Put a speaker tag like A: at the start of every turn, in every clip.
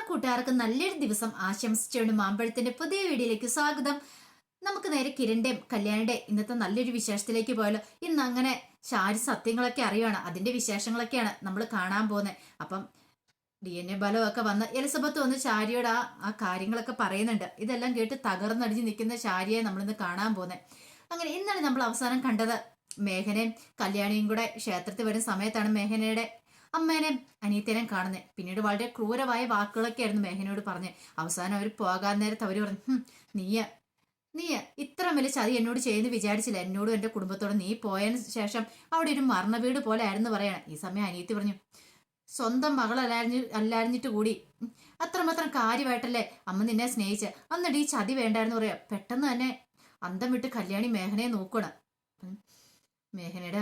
A: കൂട്ടുകാർക്ക് നല്ലൊരു ദിവസം ആശംസിച്ചുകൊണ്ട് മാമ്പഴത്തിന്റെ പുതിയ വീഡിയോയിലേക്ക് സ്വാഗതം. നമുക്ക് നേരെ കിരണിന്റെയും കല്യാണിന്റെ ഇന്നത്തെ നല്ലൊരു വിശേഷത്തിലേക്ക് പോയാലോ. ഇന്ന് അങ്ങനെ ശാരി സത്യങ്ങളൊക്കെ അറിയുവാണ്, അതിന്റെ വിശേഷങ്ങളൊക്കെയാണ് നമ്മൾ കാണാൻ പോകുന്നത്. അപ്പം DNA ബലമൊക്കെ വന്ന് എലിസബത്ത് വന്ന് ശാരിയോട് ആ കാര്യങ്ങളൊക്കെ പറയുന്നുണ്ട്. ഇതെല്ലാം കേട്ട് തകർന്നടിഞ്ഞ് നിൽക്കുന്ന ശാരിയെ നമ്മളിന്ന് കാണാൻ പോകുന്നത്. അങ്ങനെ ഇന്നാണ് നമ്മൾ അവസാനം കണ്ടത്. മേഘനയും കല്യാണിയും കൂടെ ക്ഷേത്രത്തിൽ വരുന്ന സമയത്താണ് മേഘനയുടെ അമ്മേനെയും അനിയത്തേനെയും കാണുന്നത്. പിന്നീട് വളരെ ക്രൂരമായ വാക്കുകളൊക്കെ ആയിരുന്നു മേഘനയോട് പറഞ്ഞ്. അവസാനം അവർ പോകാൻ നേരത്ത് അവർ പറഞ്ഞു, നീയ ഇത്ര വലിയ ചതി എന്നോട് ചെയ്യുന്നു വിചാരിച്ചില്ല. എന്നോടും എൻ്റെ കുടുംബത്തോടും നീ പോയതിന് ശേഷം അവിടെ ഒരു മരണ വീട് പോലെ ആയിരുന്നു പറയണം. ഈ സമയം അനിയത്തി പറഞ്ഞു, സ്വന്തം അല്ലാഞ്ഞിട്ട് കൂടി അത്രമാത്രം കാര്യമായിട്ടല്ലേ അമ്മ നിന്നെ സ്നേഹിച്ച്, എന്നിട്ട് ഈ ചതി വേണ്ടായിരുന്നു പറയാ. പെട്ടെന്ന് തന്നെ അന്തം വിട്ട് കല്യാണി മേഘനയെ നോക്കണം. മേഘനയുടെ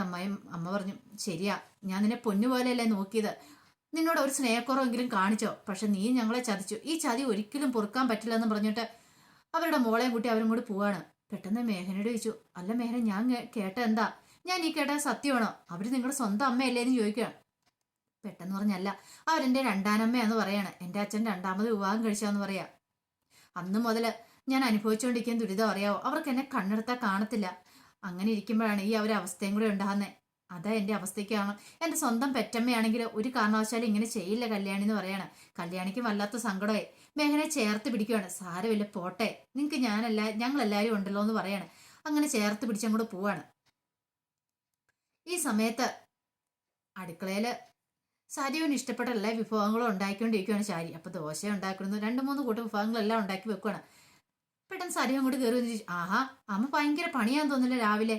A: അമ്മ പറഞ്ഞു, ശരിയാ, ഞാൻ നിന്നെ പൊന്നുപോലെയല്ലേ നോക്കിയത്. നിന്നോട് ഒരു സ്നേഹക്കുറവെങ്കിലും കാണിച്ചോ, പക്ഷെ നീ ഞങ്ങളെ ചതിച്ചു. ഈ ചതി ഒരിക്കലും പൊറുക്കാൻ പറ്റില്ലെന്ന് പറഞ്ഞിട്ട് അവരുടെ മോളെയും കൂട്ടി അവരും കൂടി പോവാണ്. പെട്ടെന്ന് മേഘനയോട് ചോദിച്ചു, അല്ല മേഘന, ഞാൻ കേട്ട എന്താ? ഞാൻ ഈ കേട്ട സത്യമാണോ? അവര് നിങ്ങളുടെ സ്വന്തം അമ്മയല്ലേന്ന് ചോദിക്കുകയാണ്. പെട്ടെന്ന് പറഞ്ഞല്ല, അവരെന്റെ രണ്ടാനമ്മയാന്ന് പറയാണ്. എൻ്റെ അച്ഛൻ രണ്ടാമത് വിവാഹം കഴിച്ചാന്ന് പറയാ. അന്ന് മുതൽ ഞാൻ അനുഭവിച്ചുകൊണ്ടിരിക്കുന്ന ദുരിതം അറിയാവോ? അവർക്ക് എന്നെ കണ്ണെടുത്താൽ കാണത്തില്ല. അങ്ങനെ ഇരിക്കുമ്പോഴാണ് ഈ ഒരു അവസ്ഥയും കൂടെ ഉണ്ടാകുന്നത്. അതാ എൻ്റെ അവസ്ഥയ്ക്കാണ്. എൻ്റെ സ്വന്തം പെറ്റമ്മയാണെങ്കിൽ ഒരു കാരണവശാലും ഇങ്ങനെ ചെയ്യില്ല കല്യാണി എന്ന് പറയാണ്. കല്യാണിക്ക് വല്ലാത്ത സങ്കടമായി. മേഘനെ ചേർത്ത് പിടിക്കുകയാണ്. സാരമില്ല, പോട്ടെ, നിങ്ങൾക്ക് ഞങ്ങളെല്ലാവരും ഉണ്ടല്ലോ എന്ന് പറയാണ്. അങ്ങനെ ചേർത്ത് പിടിച്ചങ്ങോട്ട് പോവാണ്. ഈ സമയത്ത് അടുക്കളയില് സരിയോന് ഇഷ്ടപ്പെട്ട എല്ലാ വിഭവങ്ങളും ഉണ്ടാക്കിക്കൊണ്ടിരിക്കുകയാണ് ശാരി. അപ്പൊ ദോശ ഉണ്ടാക്കുന്നു, 2-3 കൂട്ടം വിഭവങ്ങളെല്ലാം ഉണ്ടാക്കി വെക്കുകയാണ്. പെട്ടെന്ന് സരി അങ്ങോട്ട് കയറി വന്ന് ചോദിച്ചു, ആഹാ, അമ്മ ഭയങ്കര പണിയാന്ന് തോന്നില്ല രാവിലെ.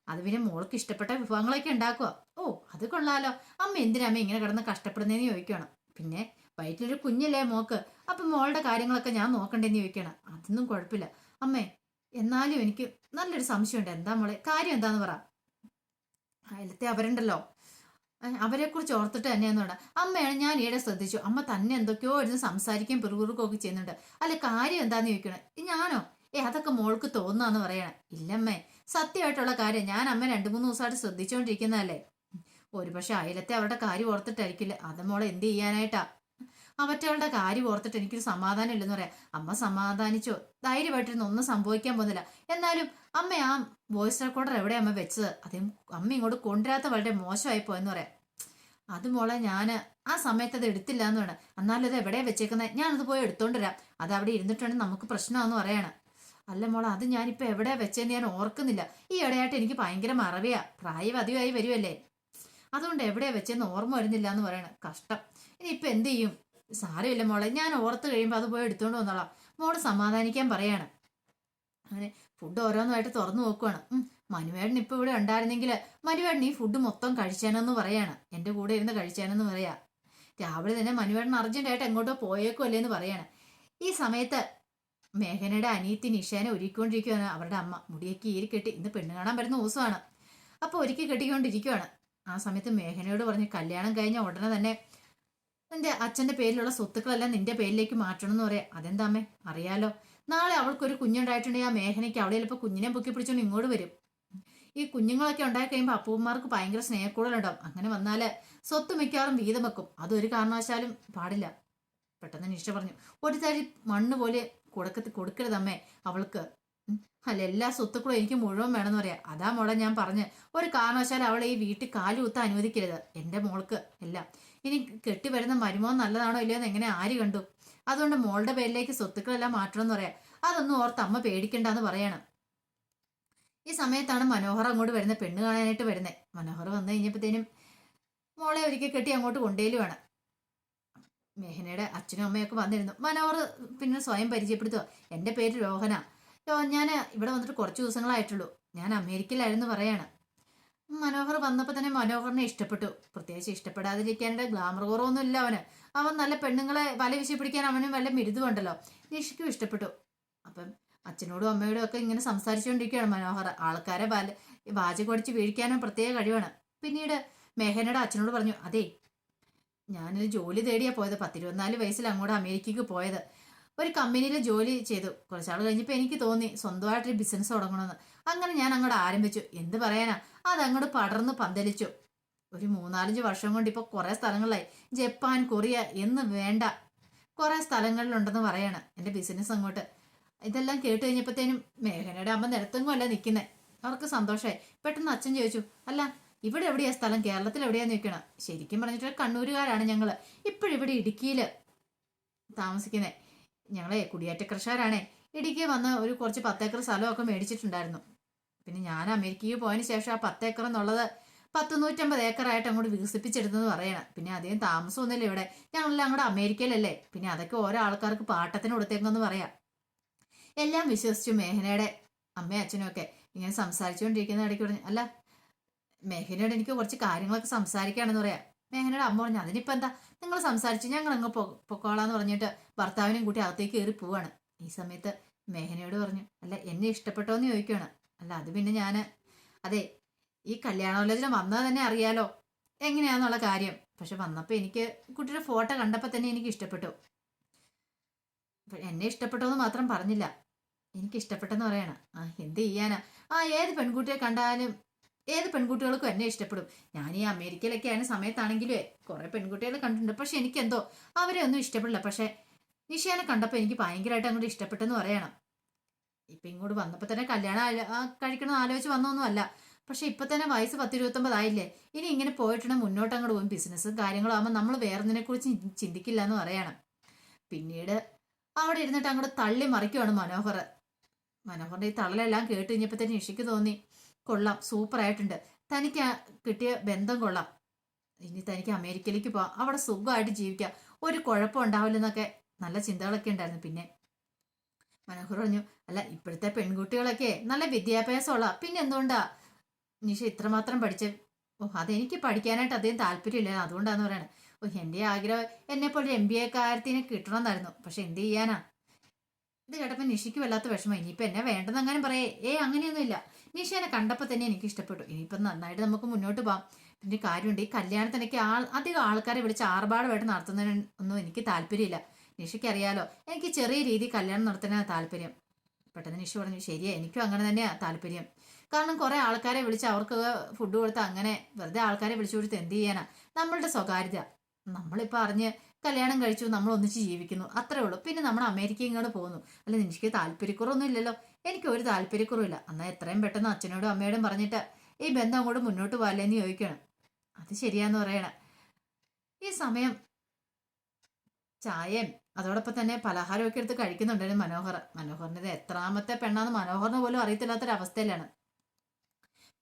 A: അത് പിന്നെ മോൾക്ക് ഇഷ്ടപ്പെട്ട വിഭവങ്ങളൊക്കെ ഉണ്ടാക്കുക. ഓ, അത് കൊള്ളാലോ. അമ്മ എന്തിനമ്മ ഇങ്ങനെ കിടന്ന് കഷ്ടപ്പെടുന്നതെന്ന് ചോദിക്കണം. പിന്നെ വയറ്റിലൊരു കുഞ്ഞില്ലേ മോക്ക്, അപ്പൊ മോളുടെ കാര്യങ്ങളൊക്കെ ഞാൻ നോക്കണ്ടേന്ന് ചോദിക്കണം. അതൊന്നും കുഴപ്പമില്ല അമ്മേ, എന്നാലും എനിക്ക് നല്ലൊരു സംശയമുണ്ട്. എന്താ മോളെ കാര്യം? എന്താന്ന് പറ. അയലത്തെ അവരുണ്ടല്ലോ, അവരെ കുറിച്ച് ഓർത്തിട്ട് തന്നെയാന്ന് പറഞ്ഞ അമ്മയാണ്. ഞാൻ ഈയിടെ ശ്രദ്ധിച്ചു, അമ്മ തന്നെ എന്തൊക്കെയോ ഇരുന്ന് സംസാരിക്കുകയും പിറുപിറുക്കുകയൊക്കെ ചെയ്യുന്നുണ്ട്. അല്ല, കാര്യം എന്താന്ന് ചോദിക്കണേ. ഞാനോ? അതൊക്കെ മോൾക്ക് തോന്നാന്ന് പറയണേ. ഇല്ലമ്മേ, സത്യമായിട്ടുള്ള കാര്യം. ഞാൻ അമ്മ 2-3 ദിവസമായിട്ട് ശ്രദ്ധിച്ചുകൊണ്ടിരിക്കുന്നതല്ലേ. ഒരുപക്ഷെ അയലത്തെ അവരുടെ കാര്യം ഓർത്തിട്ടായിരിക്കില്ല. അത് മോളെ എന്ത് ചെയ്യാനായിട്ടാ? അവറ്റവളുടെ കാര്യം ഓർത്തിട്ട് എനിക്കൊരു സമാധാനം ഇല്ലെന്ന് പറയാം. അമ്മ സമാധാനിച്ചോ, ധൈര്യമായിട്ടിരുന്ന് ഒന്നും സംഭവിക്കാൻ പോകുന്നില്ല. എന്നാലും അമ്മ ആ വോയിസ് റെക്കോർഡർ എവിടെ അമ്മ വെച്ചത്? അതേ അമ്മ ഇങ്ങോട്ട് കൊണ്ടുവരാത്ത വളരെ മോശമായി പോയെന്ന് പറയാം. അത് മോളെ ഞാൻ ആ സമയത്ത് അത് എടുത്തില്ല എന്ന് വേണം. എന്നാലും അത് എവിടെയാ വെച്ചേക്കുന്നത്? ഞാനത് പോയി എടുത്തോണ്ട് വരാം. അത് അവിടെ ഇരുന്നിട്ടുണ്ടെങ്കിൽ നമുക്ക് പ്രശ്നമാണെന്ന് പറയാണ്. അല്ല മോളെ, അത് ഞാനിപ്പോൾ എവിടെയാ വെച്ചതെന്ന് ഞാൻ ഓർക്കുന്നില്ല. ഈ ഇടയായിട്ട് എനിക്ക് ഭയങ്കര മറവിയാ, പ്രായം അധികമായി വരുമല്ലേ, അതുകൊണ്ട് എവിടെയാ വെച്ചെന്ന് ഓർമ്മ വരുന്നില്ല എന്ന് പറയണം. കഷ്ടം, ഇനിയിപ്പോൾ എന്ത് ചെയ്യും? സാരമില്ല മോളെ, ഞാൻ ഓർത്ത് കഴിയുമ്പോൾ അത് പോയി എടുത്തോണ്ട് വന്നോളാം. മോള് സമാധാനിക്കാൻ പറയാണ്. അങ്ങനെ ഫുഡ് ഓരോന്നായിട്ട് തുറന്നു നോക്കുവാണ്. മനുവേടൻ ഇപ്പൊ ഇവിടെ ഉണ്ടായിരുന്നെങ്കിൽ മനുവേടൻ ഈ ഫുഡ് മൊത്തം കഴിച്ചാനെന്ന് പറയാണ്. എൻ്റെ കൂടെ ഇരുന്ന് കഴിച്ചാനെന്ന് പറയാ. രാവിലെ തന്നെ മനുവേടൻ അർജന്റായിട്ട് എങ്ങോട്ടോ പോയേക്കുമല്ലേന്ന് പറയാണ്. ഈ സമയത്ത് മേഘനയുടെ അനിയത്തി നിഷേനെ ഒരുക്കിക്കൊണ്ടിരിക്കുകയാണ് അവരുടെ അമ്മ. മുടിയൊക്കെ കെട്ടി, ഇന്ന് പെണ്ണ് കാണാൻ വരുന്ന ദിവസമാണ്. അപ്പൊ ഒരുക്കി കെട്ടിക്കൊണ്ടിരിക്കുകയാണ്. ആ സമയത്ത് മേഘനയോട് പറഞ്ഞ്, കല്യാണം കഴിഞ്ഞ ഉടനെ തന്നെ നിന്റെ അച്ഛന്റെ പേരിലുള്ള സ്വത്തുക്കളെല്ലാം നിന്റെ പേരിലേക്ക് മാറ്റണം എന്ന് പറയാം. അതെന്താ അമ്മേ? അറിയാലോ, നാളെ അവൾക്കൊരു കുഞ്ഞുണ്ടായിട്ടുണ്ടെങ്കിൽ ആ മേഘനയ്ക്ക് അവിടെ ചിലപ്പോൾ കുഞ്ഞിനെ പൊക്കി പിടിച്ചോണ്ട് ഇങ്ങോട്ട് വരും. ഈ കുഞ്ഞുങ്ങളൊക്കെ ഉണ്ടായി കഴിയുമ്പോൾ അപ്പൂപ്പന്മാർക്ക് ഭയങ്കര സ്നേഹക്കൂടലുണ്ടാവും. അങ്ങനെ വന്നാല് സ്വത്ത് മിക്കവാറും വീതം വെക്കും. അതൊരു കാരണവശാലും പാടില്ല. പെട്ടെന്ന് നിഷ പറഞ്ഞു, ഒരു തരി മണ്ണ് പോലെ കൊടുക്കരുതമ്മേ അവൾക്ക്. അല്ല, എല്ലാ സ്വത്തുക്കളും എനിക്ക് മുഴുവൻ വേണമെന്ന് പറയാം. അതാ മോളെ ഞാൻ പറഞ്ഞ്, ഒരു കാരണവശാലും അവളെ ഈ വീട്ടിൽ കാലുകുത്താൻ അനുവദിക്കരുത്. എൻ്റെ മോൾക്ക് എല്ലാം. ഇനി കെട്ടിവരുന്ന മരുമോൻ നല്ലതാണോ ഇല്ലയോ എന്ന് എങ്ങനെ ആര് കണ്ടു? അതുകൊണ്ട് മോളുടെ പേരിലേക്ക് സ്വത്തുക്കളെല്ലാം മാറ്റണമെന്ന് പറയാം. അതൊന്നും ഓർത്ത് അമ്മ പേടിക്കണ്ടെന്ന് പറയണം. ഈ സമയത്താണ് മനോഹർ അങ്ങോട്ട് വരുന്നത്, പെണ്ണ് കാണാനായിട്ട് വരുന്നത്. മനോഹർ വന്നു കഴിഞ്ഞപ്പോഴത്തേനും മോളെ ഒരിക്കൽ കെട്ടി അങ്ങോട്ട് കൊണ്ടേലുമാണ്. മേഘനയുടെ അച്ഛനും അമ്മയൊക്കെ വന്നിരുന്നു. മനോഹർ പിന്നെ സ്വയം പരിചയപ്പെടുത്തുക, എൻ്റെ പേര് രോഹന. ഞാൻ ഇവിടെ വന്നിട്ട് കുറച്ച് ദിവസങ്ങളായിട്ടുള്ളൂ. ഞാൻ അമേരിക്കയിലായിരുന്നു പറയാണ്. മനോഹർ വന്നപ്പോൾ തന്നെ മനോഹറിനെ ഇഷ്ടപ്പെട്ടു. പ്രത്യേകിച്ച് ഇഷ്ടപ്പെടാതിരിക്കാനുള്ള ഗ്ലാമർ കുറവൊന്നും ഇല്ല അവന്. അവൻ നല്ല പെണ്ണുങ്ങളെ വല വീശി പിടിക്കാൻ അവനും വല്ല മിരുതുണ്ടല്ലോ. നിഷയ്ക്കും ഇഷ്ടപ്പെട്ടു. അപ്പം അച്ഛനോടും അമ്മയോടും ഒക്കെ ഇങ്ങനെ സംസാരിച്ചുകൊണ്ടിരിക്കുകയാണ് മനോഹർ. ആൾക്കാരെ വാചകം അടിച്ച് വീഴിക്കാനും പ്രത്യേക കഴിവാണ്. പിന്നീട് മേഘനയുടെ അച്ഛനോട് പറഞ്ഞു, അതെ, ഞാനൊരു ജോലി തേടിയാ പോയത്. 10-24 വയസ്സിൽ അങ്ങോട്ട് അമേരിക്കക്ക് പോയത്. ഒരു കമ്പനിയിൽ ജോലി ചെയ്തു. കുറച്ചാൾ കഴിഞ്ഞപ്പോൾ എനിക്ക് തോന്നി സ്വന്തമായിട്ടൊരു ബിസിനസ് തുടങ്ങണമെന്ന്. അങ്ങനെ ഞാൻ അങ്ങോട്ട് ആരംഭിച്ചു. എന്ത് പറയാനാ, അതങ്ങോട്ട് പടർന്ന് പന്തലിച്ചു. ഒരു 3-4 വർഷം കൊണ്ട് ഇപ്പോൾ കുറേ സ്ഥലങ്ങളിലായി. ജപ്പാൻ, കൊറിയ എന്ന് വേണ്ട കുറെ സ്ഥലങ്ങളിലുണ്ടെന്ന് പറയാണ് എൻ്റെ ബിസിനസ് അങ്ങോട്ട്. ഇതെല്ലാം കേട്ട് കഴിഞ്ഞപ്പോഴത്തേനും മേഘനയുടെ അമ്മ നിരത്തെങ്ങും അല്ല നിൽക്കുന്നത്. അവർക്ക് സന്തോഷമായി. പെട്ടെന്ന് അച്ഛൻ ചോദിച്ചു, അല്ല ഇവിടെ എവിടെയാ സ്ഥലം, കേരളത്തിൽ എവിടെയാന്ന് നിൽക്കണം? ശരിക്കും പറഞ്ഞിട്ട് കണ്ണൂരുകാരാണ് ഞങ്ങൾ. ഇപ്പോഴിവിടെ ഇടുക്കിയിൽ താമസിക്കുന്നത്. ഞങ്ങളെ കുടിയേറ്റ കൃഷിക്കാരാണേ. ഇടുക്കി വന്ന് ഒരു കുറച്ച് 10 ഏക്കർ സ്ഥലമൊക്കെ മേടിച്ചിട്ടുണ്ടായിരുന്നു. പിന്നെ ഞാൻ അമേരിക്കയിൽ പോയതിന് ശേഷം ആ 10 ഏക്കർ എന്നുള്ളത് 150 ഏക്കറായിട്ട് അങ്ങോട്ട് വികസിപ്പിച്ചെടുത്തെന്ന് പറയണം. പിന്നെ അധികം താമസമൊന്നുമില്ല ഇവിടെ. ഞങ്ങളെല്ലാം അങ്ങോട്ട് അമേരിക്കയിലല്ലേ, പിന്നെ അതൊക്കെ ഓരോ ആൾക്കാർക്ക് പാട്ടത്തിന് കൊടുത്തേക്കെന്ന് പറയാം. എല്ലാം വിശ്വസിച്ചു മേഘനയുടെ അമ്മയും അച്ഛനും ഒക്കെ. ഇങ്ങനെ സംസാരിച്ചുകൊണ്ടിരിക്കുന്ന ഇടയ്ക്ക് പറഞ്ഞു, അല്ല മേഘനയോട് എനിക്ക് കുറച്ച് കാര്യങ്ങളൊക്കെ സംസാരിക്കുകയാണെന്ന് പറയാം. മേഘനയുടെ അമ്മ പറഞ്ഞു, അതിനിപ്പോൾ എന്താ, നിങ്ങൾ സംസാരിച്ചു, ഞങ്ങൾ അങ്ങ് പൊക്കോളാന്ന് പറഞ്ഞിട്ട് ഭർത്താവിനെയും കൂട്ടി അകത്തേക്ക് കയറി പോവാണ്. ഈ സമയത്ത് മേഘനയോട് പറഞ്ഞു, അല്ല എന്നെ ഇഷ്ടപ്പെട്ടോ എന്ന് ചോദിക്കുകയാണ്. അല്ല അത് പിന്നെ ഞാൻ, അതെ ഈ കല്യാണോലോചന വന്നത് തന്നെ അറിയാലോ എങ്ങനെയാന്നുള്ള കാര്യം. പക്ഷെ വന്നപ്പോൾ എനിക്ക് കുട്ടിയുടെ ഫോട്ടോ കണ്ടപ്പോൾ തന്നെ എനിക്ക് ഇഷ്ടപ്പെട്ടു. എന്നെ ഇഷ്ടപ്പെട്ടോ എന്ന് മാത്രം പറഞ്ഞില്ല, എനിക്ക് ഇഷ്ടപ്പെട്ടെന്ന് പറയണം. എന്ത് ചെയ്യാനാ, ഏത് പെൺകുട്ടിയെ കണ്ടാലും ഏത് പെൺകുട്ടികൾക്കും എന്നെ ഇഷ്ടപ്പെടും. ഞാൻ ഈ അമേരിക്കയിലൊക്കെ ആയ സമയത്താണെങ്കിലേ കുറെ പെൺകുട്ടികളെ കണ്ടിട്ടുണ്ട്. പക്ഷെ എനിക്കെന്തോ അവരെ ഒന്നും ഇഷ്ടപ്പെടില്ല. പക്ഷെ നിഷേനെ കണ്ടപ്പോൾ എനിക്ക് ഭയങ്കരമായിട്ട് അങ്ങോട്ട് ഇഷ്ടപ്പെട്ടെന്ന് പറയണം. ഇപ്പൊ ഇങ്ങോട്ട് വന്നപ്പോൾ തന്നെ കല്യാണം കഴിക്കണം ആലോചിച്ച് വന്നൊന്നും അല്ല. പക്ഷെ ഇപ്പൊ തന്നെ വയസ്സ് 10-29 ആയില്ലേ. ഇനി ഇങ്ങനെ പോയിട്ടുണ്ടെങ്കിൽ മുന്നോട്ട് അങ്ങോട്ട് പോകും. ബിസിനസ്സും കാര്യങ്ങളും ആകുമ്പോൾ നമ്മൾ വേറൊന്നിനെ കുറിച്ച് ചിന്തിക്കില്ല എന്ന് പറയണം. പിന്നീട് അവിടെ ഇരുന്നിട്ട് അങ്ങോട്ട് തള്ളി മറിക്കുവാണ് മനോഹർ. മനോഹറിന്റെ ഈ തള്ളലെല്ലാം കേട്ട് കഴിഞ്ഞപ്പോൾ തന്നെ നിഷയ്ക്ക് തോന്നി, കൊള്ളാം, സൂപ്പർ ആയിട്ടുണ്ട്, തനിക്ക് കിട്ടിയ ബന്ധം കൊള്ളാം, ഇനി തനിക്ക് അമേരിക്കയിലേക്ക് പോവാം, അവിടെ സുഖമായിട്ട് ജീവിക്കാം, ഒരു കുഴപ്പം ഉണ്ടാവില്ലെന്നൊക്കെ നല്ല ചിന്തകളൊക്കെ ഉണ്ടായിരുന്നു. പിന്നെ മനോഹർ പറഞ്ഞു, അല്ല ഇപ്പോഴത്തെ പെൺകുട്ടികളൊക്കെ നല്ല വിദ്യാഭ്യാസമുള്ള, പിന്നെ എന്തുകൊണ്ടാ നിഷ ഇത്രമാത്രം പഠിച്ച? അതെനിക്ക് പഠിക്കാനായിട്ട് അധികം താല്പര്യമില്ല, അതുകൊണ്ടാന്ന് പറയണത്. എൻ്റെ ആഗ്രഹം എന്നെപ്പോലെ MBA കാര്യത്തിന് കിട്ടണമെന്നായിരുന്നു. പക്ഷെ എന്ത് ചെയ്യാനാ. ഇത് കേട്ടപ്പോൾ നിഷയ്ക്ക് വല്ലാത്ത വിഷമം. ഇനിയിപ്പോൾ എന്നെ വേണ്ടെന്ന് അങ്ങനെ പറയേ, അങ്ങനെയൊന്നുമില്ല, നിഷേനെ കണ്ടപ്പോൾ തന്നെ എനിക്ക് ഇഷ്ടപ്പെട്ടു, ഇനിയിപ്പം നന്നായിട്ട് നമുക്ക് മുന്നോട്ട് പോകാം. പിന്നെ കാര്യമുണ്ട്, ഈ കല്യാണത്തിനൊക്കെ അധികം ആൾക്കാരെ വിളിച്ച് ആർഭാടമായിട്ട് നടത്തുന്നതിന് ഒന്നും എനിക്ക് താല്പര്യമില്ല. നിഷയ്ക്ക് അറിയാലോ എനിക്ക് ചെറിയ രീതിയിൽ കല്യാണം നടത്താനാണ് താല്പര്യം. പെട്ടെന്ന് നിഷ പറഞ്ഞു, ശരിയാ, എനിക്കും അങ്ങനെ തന്നെയാണ് താല്പര്യം. കാരണം കുറെ ആൾക്കാരെ വിളിച്ച് അവർക്ക് ഫുഡ് കൊടുത്ത് അങ്ങനെ വെറുതെ ആൾക്കാരെ വിളിച്ചു കൊടുത്ത് എന്ത് ചെയ്യാനാ. നമ്മളുടെ സ്വകാര്യത നമ്മളിപ്പോൾ അറിഞ്ഞ് കല്യാണം കഴിച്ചു, നമ്മൾ ഒന്നിച്ച് ജീവിക്കുന്നു, അത്രേ ഉള്ളൂ. പിന്നെ നമ്മൾ അമേരിക്ക ഇങ്ങോട്ട് പോകുന്നു. അല്ല എനിക്ക് താല്പര്യക്കുറവൊന്നും ഇല്ലല്ലോ. എനിക്ക് ഒരു താല്പര്യക്കുറവില്ല. എന്നാൽ എത്രയും പെട്ടെന്ന് അച്ഛനോടും അമ്മയോടും പറഞ്ഞിട്ട് ഈ ബന്ധം അങ്ങോട്ട് മുന്നോട്ട് പോകാല്ലേന്ന് ചോദിക്കണം. അത് ശരിയാന്ന് പറയണം. ഈ സമയം ചായയും അതോടൊപ്പം തന്നെ പലഹാരമൊക്കെ എടുത്ത് കഴിക്കുന്നുണ്ടായിരുന്നു മനോഹറിൻ്റെ എത്രാമത്തെ പെണ്ണാന്ന് മനോഹറിന് പോലും അറിയത്തില്ലാത്തൊരവസ്ഥയിലാണ്.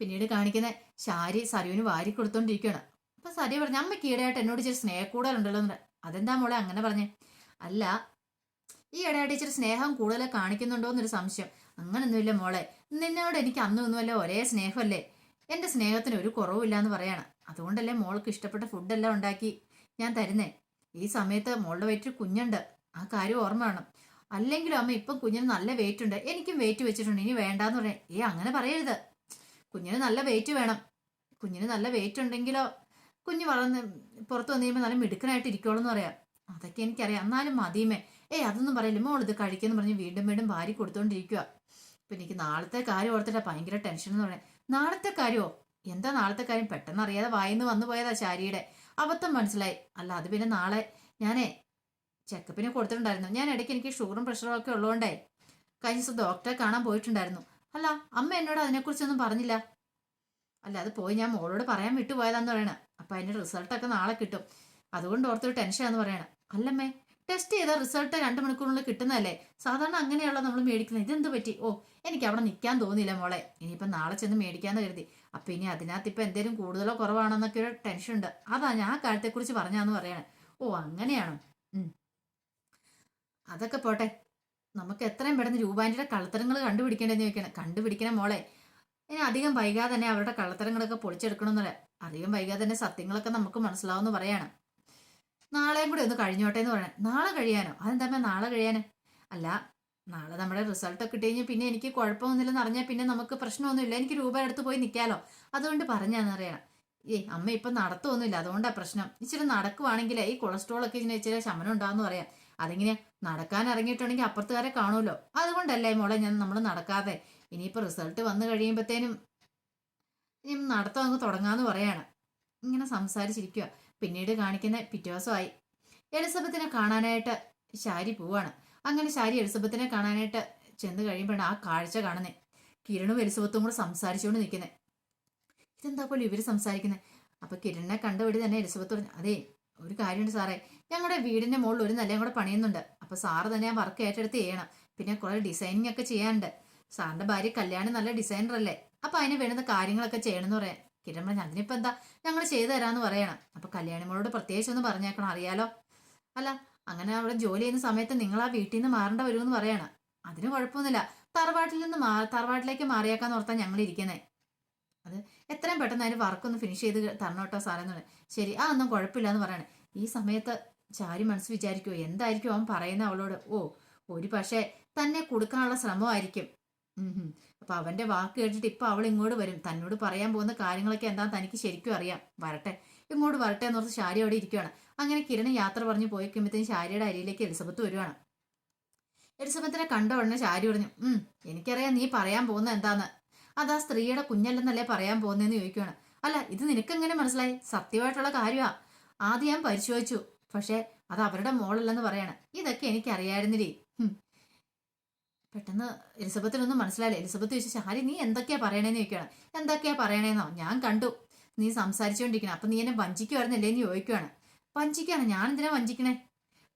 A: പിന്നീട് കാണിക്കുന്ന ശാരി സരുവിന് വാരി കൊടുത്തോണ്ടിരിക്കുകയാണ്. അപ്പൊ സരി പറഞ്ഞു, അമ്മയ്ക്ക് ഈടെയായിട്ട് എന്നോട് ഇച്ചിരി സ്നേഹക്കൂടുതലുണ്ടല്ലോ എന്ന്. അതെന്താ മോളെ അങ്ങനെ പറഞ്ഞേ? അല്ല ഈ ഇടയായിട്ട് ഇച്ചിരി സ്നേഹം കൂടുതൽ കാണിക്കുന്നുണ്ടോ എന്നൊരു സംശയം. അങ്ങനൊന്നുമില്ല മോളെ, നിന്നോട് എനിക്ക് അന്നൊന്നുമല്ല ഒരേ സ്നേഹമല്ലേ, എൻ്റെ സ്നേഹത്തിന് ഒരു കുറവില്ല എന്ന് പറയാണ്. അതുകൊണ്ടല്ലേ മോൾക്ക് ഇഷ്ടപ്പെട്ട ഫുഡെല്ലാം ഉണ്ടാക്കി ഞാൻ തരുന്നേ. ഈ സമയത്ത് മോളുടെ വയറ്റിൽ കുഞ്ഞുണ്ട്, ആ കാര്യം ഓർമ്മ വേണം. അല്ലെങ്കിലും അമ്മ ഇപ്പം കുഞ്ഞിന് നല്ല വെയിറ്റ് ഉണ്ട്, എനിക്കും വെയിറ്റ് വെച്ചിട്ടുണ്ട്, ഇനി വേണ്ടാന്ന് പറയാം. അങ്ങനെ പറയരുത്, കുഞ്ഞിന് നല്ല വെയിറ്റ് വേണം. കുഞ്ഞിന് നല്ല വെയിറ്റ് ഉണ്ടെങ്കിലോ കുഞ്ഞ് വളർന്ന് പുറത്ത് വന്നു കഴിയുമ്പോൾ നല്ല മിടുക്കനായിട്ട് ഇരിക്കുള്ളൂ എന്ന് പറയാം. അതൊക്കെ എനിക്കറിയാം, എന്നാലും മതിയുമേ. അതൊന്നും പറയില്ല മോൾ, ഇത് കഴിക്കുമെന്ന് പറഞ്ഞ് വീണ്ടും വീണ്ടും ഭാര്യ കൊടുത്തോണ്ടിരിക്കുക. ഇപ്പം എനിക്ക് നാളത്തെ കാര്യം ഓർത്തിട്ടാ ഭയങ്കര ടെൻഷൻ എന്ന് പറയാം. നാളത്തെ കാര്യമോ? എന്താ നാളത്തെ കാര്യം? പെട്ടെന്ന് അറിയാതെ വായിന്ന് വന്നു പോയതാ ശാരിയുടെ. അബദ്ധം മനസ്സിലായി. അല്ല അത് പിന്നെ നാളെ ഞാനേ ചെക്കപ്പിന് കൊടുത്തിട്ടുണ്ടായിരുന്നു. ഞാൻ ഇടയ്ക്ക് എനിക്ക് ഷുഗറും പ്രഷറും ഒക്കെ ഉള്ളതുകൊണ്ടേ കഴിഞ്ഞ ദിവസം ഡോക്ടറെ കാണാൻ പോയിട്ടുണ്ടായിരുന്നു. അല്ല അമ്മ എന്നോട് അതിനെക്കുറിച്ചൊന്നും പറഞ്ഞില്ല. അല്ല അത് പോയി ഞാൻ മോളോട് പറയാൻ വിട്ടുപോയതാന്ന് പറയണം. അപ്പം അതിൻ്റെ റിസൾട്ടൊക്കെ നാളെ കിട്ടും, അതുകൊണ്ട് ഓർത്തൊരു ടെൻഷനാന്ന് പറയണം. അല്ലമ്മേ, ടെസ്റ്റ് ചെയ്ത റിസൾട്ട് 2 മണിക്കൂറിനുള്ളിൽ കിട്ടുന്നതല്ലേ, സാധാരണ അങ്ങനെയുള്ള നമ്മൾ മേടിക്കുന്നത്. ഇതെന്ത് പറ്റി? എനിക്ക് അവിടെ നിൽക്കാൻ തോന്നിയില്ല മോളെ, ഇനിയിപ്പം നാളെ ചെന്ന് മേടിക്കാന്ന് കരുതി. അപ്പം ഇനി അതിനകത്ത് ഇപ്പം എന്തെങ്കിലും കൂടുതലോ കുറവാണെന്നൊക്കെ ഒരു ടെൻഷൻ ഉണ്ട്, അതാ ഞാൻ ആ കാര്യത്തെക്കുറിച്ച് പറഞ്ഞാന്ന് പറയണേ. അങ്ങനെയാണോ? അതൊക്കെ പോട്ടെ, നമുക്ക് എത്രയും പെട്ടെന്ന് രൂപാൻ്റെ കള്ളത്തരങ്ങൾ കണ്ടുപിടിക്കേണ്ടതെന്ന് ചോദിക്കണം. കണ്ടുപിടിക്കണം മോളെ, ഇനി അധികം വൈകാതെ തന്നെ അവരുടെ കള്ളത്തരങ്ങളൊക്കെ പൊളിച്ചെടുക്കണമെന്നല്ല. അധികം വൈകാതെ തന്നെ സത്യങ്ങളൊക്കെ നമുക്ക് മനസ്സിലാവുമെന്ന് പറയാണ്. നാളെയും കൂടി ഒന്ന് കഴിഞ്ഞോട്ടെ എന്ന് പറയണേ. നാളെ കഴിയാനോ? അതെന്താ നാളെ കഴിയാന്? അല്ല നാളെ നമ്മുടെ റിസൾട്ടൊക്കെ കിട്ടി കഴിഞ്ഞാൽ പിന്നെ എനിക്ക് കുഴപ്പമൊന്നുമില്ലെന്ന് അറിഞ്ഞാൽ പിന്നെ നമുക്ക് പ്രശ്നമൊന്നുമില്ല, എനിക്ക് രൂപ അടുത്ത് പോയി നിൽക്കാലോ, അതുകൊണ്ട് പറഞ്ഞാന്ന് അറിയണം. അമ്മ ഇപ്പം നടത്തുമൊന്നുമില്ല, അതുകൊണ്ടാ പ്രശ്നം. ഇച്ചിരി നടക്കുവാണെങ്കിൽ ഈ കൊളസ്ട്രോളൊക്കെ ഇച്ചിരി ശമനം ഉണ്ടാകുമെന്ന് പറയാം. അതിങ്ങനെ നടക്കാൻ ഇറങ്ങിയിട്ടുണ്ടെങ്കിൽ അപ്പുറത്തുകാരെ കാണുമല്ലോ, അതുകൊണ്ടല്ലേ മോളെ നമ്മൾ നടക്കാതെ. ഇനിയിപ്പോൾ റിസൾട്ട് വന്നു കഴിയുമ്പോഴത്തേനും ഇനി നടത്തം അങ്ങ് തുടങ്ങാന്ന് പറയാണ്. ഇങ്ങനെ സംസാരിച്ചിരിക്കുക. പിന്നീട് കാണിക്കുന്ന പിറ്റേ ദിവസമായി എലിസബത്തിനെ കാണാനായിട്ട് ശാരി പോവാണ്. അങ്ങനെ ശാരി എലിസബത്തിനെ കാണാനായിട്ട് ചെന്ന് കഴിയുമ്പോഴാണ് ആ കാഴ്ച കാണുന്നത്. കിരണും എലിസബത്തും കൂടെ സംസാരിച്ചുകൊണ്ട് നിൽക്കുന്നത്. ഇതെന്താ പോലെ ഇവര് സംസാരിക്കുന്നത്? അപ്പൊ കിരണിനെ കണ്ടപടി തന്നെ എലിസബത്ത് പറഞ്ഞു, അതേ ഒരു കാര്യമുണ്ട് സാറേ, ഞങ്ങളുടെ വീടിന്റെ മുകളിൽ ഒരു നിലയും കൂടെ പണിയുന്നുണ്ട്. അപ്പൊ സാറ് തന്നെ ആ വർക്ക് ഏറ്റെടുത്ത് ചെയ്യണം. പിന്നെ കുറെ ഡിസൈനിങ് ഒക്കെ ചെയ്യാനുണ്ട്. സാറിന്റെ ഭാര്യ കല്യാണം നല്ല ഡിസൈനർ അല്ലേ, അപ്പൊ അതിന് വേണ്ടുന്ന കാര്യങ്ങളൊക്കെ ചെയ്യണമെന്ന് പറയാം. കിരൺ പറഞ്ഞു, അതിനിപ്പോ എന്താ, ഞങ്ങൾ ചെയ്തു തരാന്ന് പറയണം. അപ്പൊ കല്യാണിമോളോട് പ്രത്യേകിച്ച് ഒന്ന് പറഞ്ഞേക്കണം, അറിയാലോ. അല്ല, അങ്ങനെ അവിടെ ജോലി ചെയ്യുന്ന സമയത്ത് നിങ്ങൾ ആ വീട്ടിൽ നിന്ന് മാറേണ്ട വരുമെന്ന് പറയണം. അതിന് കുഴപ്പമൊന്നുമില്ല, തറവാട്ടിൽ നിന്ന് തറവാട്ടിലേക്ക് മാറിയേക്കാന്ന് ഓർത്താ ഞങ്ങൾ ഇരിക്കുന്നത്. അത് എത്രയും പെട്ടെന്ന് അതിന് വർക്കൊന്ന് ഫിനിഷ് ചെയ്ത് തരണോട്ടോ സാറെന്നാണ്. ശരി, ആ ഒന്നും കുഴപ്പമില്ല എന്ന് പറയണേ. ഈ സമയത്ത് ചാരി മനസ്സ് വിചാരിക്കുമോ എന്തായിരിക്കും അവൻ പറയുന്ന അവളോട്? ഓ, ഒരു പക്ഷേ തന്നെ കൊടുക്കാനുള്ള ശ്രമമായിരിക്കും. അപ്പൊ അവന്റെ വാക്ക് കേട്ടിട്ട് ഇപ്പൊ അവൾ ഇങ്ങോട്ട് വരും. തന്നോട് പറയാൻ പോകുന്ന കാര്യങ്ങളൊക്കെ എന്താ തനിക്ക് ശരിക്കും അറിയാം. വരട്ടെ, ഇങ്ങോട്ട് വരട്ടെ എന്നോർത്ത് ശാരി അവിടെ ഇരിക്കുകയാണ്. അങ്ങനെ കിരൺ യാത്ര പറഞ്ഞു പോയിക്കുമ്പോഴത്തേക്കും ശാരിയുടെ അരിയിലേക്ക് എലിസബത്ത് വരുവാണ്. എലിസബത്തിനെ കണ്ട ഉടനെ ശാരി പറഞ്ഞു, എനിക്കറിയാം നീ പറയാൻ പോകുന്ന എന്താന്ന്. അത് ആ സ്ത്രീയുടെ കുഞ്ഞല്ലെന്നല്ലേ പറയാൻ പോകുന്നതെന്ന് ചോദിക്കുകയാണ്. അല്ല, ഇത് നിനക്കെങ്ങനെ മനസ്സിലായി? സത്യമായിട്ടുള്ള കാര്യമാ. ആദ്യം ഞാൻ പരിശോധിച്ചു, പക്ഷെ അത് അവരുടെ മോളല്ലെന്ന് പറയാണ്. ഇതൊക്കെ എനിക്കറിയായിരുന്നില്ലേ. പെട്ടെന്ന് എലിസബത്തിനൊന്നും മനസ്സിലായില്ല. എലിസബത്ത് ചോദിച്ചു, ശാരി നീ എന്തൊക്കെയാ പറയണേന്ന് ചോദിക്കുകയാണ്. എന്തൊക്കെയാ പറയണേന്നോ? ഞാൻ കണ്ടു നീ സംസാരിച്ചുകൊണ്ടിരിക്കണം. അപ്പൊ നീ എന്നെ വഞ്ചിക്കുമായിരുന്നില്ലേ എന്ന് ചോദിക്കുകയാണ്. വഞ്ചിക്കാണ്? ഞാൻ എന്തിനാ വഞ്ചിക്കണേ?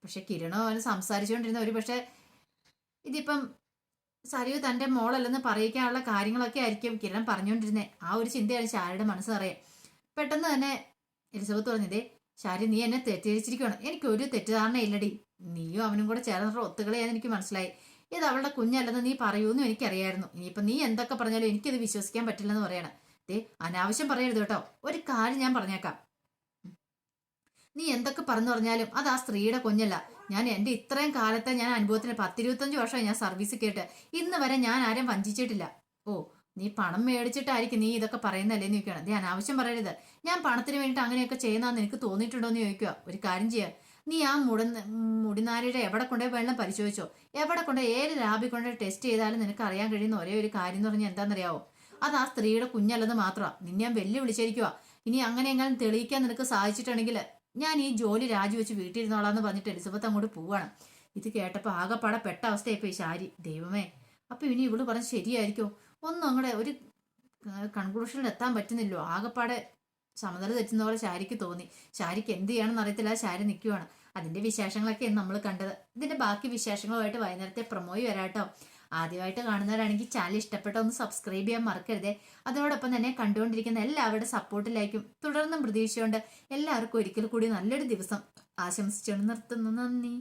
A: പക്ഷെ കിരണോ അവന് സംസാരിച്ചുകൊണ്ടിരുന്ന ഒരു പക്ഷെ ഇതിപ്പം സരിയു തന്റെ മോളല്ലെന്ന് പറയിക്കാനുള്ള കാര്യങ്ങളൊക്കെ ആയിരിക്കും കിരൺ പറഞ്ഞുകൊണ്ടിരുന്നത്. ആ ഒരു ചിന്തയാണ് ശാരിയുടെ മനസ്സ് നിറയെ. പെട്ടെന്ന് തന്നെ എലിസബത്ത് പറഞ്ഞതേ, ശാരി നീ എന്നെ തെറ്റിദ്ധരിച്ചിരിക്കുകയാണ്. എനിക്കൊരു തെറ്റിദ്ധാരണ ഇല്ലടി. നീയും അവനും കൂടെ ചേർന്നിട്ട് ഒത്തുകളിയാന്ന് എനിക്ക് മനസ്സിലായി. ഇത് അവളുടെ കുഞ്ഞല്ലെന്ന് നീ പറയൂന്നും എനിക്കറിയായിരുന്നു. ഇനിയിപ്പൊ നീ എന്തൊക്കെ പറഞ്ഞാലും എനിക്കത് വിശ്വസിക്കാൻ പറ്റില്ലെന്ന് പറയണം. അനാവശ്യം പറയരുത് കേട്ടോ. ഒരു കാര്യം ഞാൻ പറഞ്ഞേക്കാം, നീ എന്തൊക്കെ പറഞ്ഞു പറഞ്ഞാലും അത് ആ സ്ത്രീയുടെ കുഞ്ഞല്ല. ഞാൻ എന്റെ ഇത്രയും കാലത്തെ ഞാൻ അനുഭവത്തിന് 10-25 വർഷമായി ഞാൻ സർവീസ് കേട്ട് ഇന്ന് വരെ ഞാൻ ആരും വഞ്ചിച്ചിട്ടില്ല. ഓ, നീ പണം മേടിച്ചിട്ടായിരിക്കും നീ ഇതൊക്കെ പറയുന്നല്ലേന്ന് ചോദിക്കണം. നീ അനാവശ്യം പറയരുത്. ഞാൻ പണത്തിന് വേണ്ടിയിട്ട് അങ്ങനെയൊക്കെ ചെയ്യുന്നതെന്ന് എനിക്ക് തോന്നിയിട്ടുണ്ടോ എന്ന് ചോദിക്കുക. ഒരു കാര്യം ചെയ്യുക, നീ ആ മുടിനാരിയുടെ എവിടെ കൊണ്ടേ വെള്ളം പരിശോധിച്ചോ? എവിടെ കൊണ്ട് ഏത് ലാബിൽ കൊണ്ട് ടെസ്റ്റ് ചെയ്താലും നിനക്ക് അറിയാൻ കഴിയുന്ന ഒരേ ഒരു കാര്യം എന്ന് പറഞ്ഞാൽ എന്താണെന്നറിയാവോ? അത് ആ സ്ത്രീയുടെ കുഞ്ഞല്ലെന്ന് മാത്രമാണ്. നിന്നെ ഞാൻ വെല്ലുവിളിച്ചിരിക്കുക. ഇനി അങ്ങനെ എങ്ങനെ തെളിയിക്കാൻ നിനക്ക് സാധിച്ചിട്ടുണ്ടെങ്കിൽ ഞാൻ ഈ ജോലി രാജിവെച്ച് വീട്ടിലിരുന്നോളാന്ന് പറഞ്ഞിട്ട് എലിസബത്ത് അങ്ങോട്ട് പോവാണ്. ഇത് കേട്ടപ്പോൾ ആകെപ്പാടെ പെട്ട അവസ്ഥയായിപ്പോയി ശാരി. ദൈവമേ, അപ്പൊ ഇനി ഇവള് പറഞ്ഞ് ശരിയായിരിക്കോ? ഒന്നും അങ്ങടെ ഒരു കൺക്ലൂഷനിൽ എത്താൻ പറ്റുന്നില്ലോ. ആകെപ്പാടെ സമനില തെറ്റുന്ന പോലെ ശാരിക്ക് തോന്നി. ശാരിക്ക് എന്ത് ചെയ്യണമെന്ന് അറിയത്തില്ല. ശാരി നിൽക്കുവാണ്. അതിന്റെ വിശേഷങ്ങളൊക്കെയാണ് നമ്മൾ കണ്ടത്. ഇതിന്റെ ബാക്കി വിശേഷങ്ങളുമായിട്ട് വൈകുന്നേരത്തെ പ്രൊമോയി വരാട്ടോ. ആദ്യമായിട്ട് കാണുന്നവരാണെങ്കിൽ ചാനൽ ഇഷ്ടപ്പെട്ട ഒന്ന് സബ്സ്ക്രൈബ് ചെയ്യാൻ മറക്കരുതേ. അതോടൊപ്പം തന്നെ കണ്ടുകൊണ്ടിരിക്കുന്ന എല്ലാവരുടെ സപ്പോർട്ടിലായിരിക്കും തുടർന്നും പ്രതീക്ഷിച്ചുകൊണ്ട് എല്ലാവർക്കും ഒരിക്കൽ കൂടി നല്ലൊരു ദിവസം ആശംസിച്ചുകൊണ്ട് നിർത്തുന്നു. നന്ദി.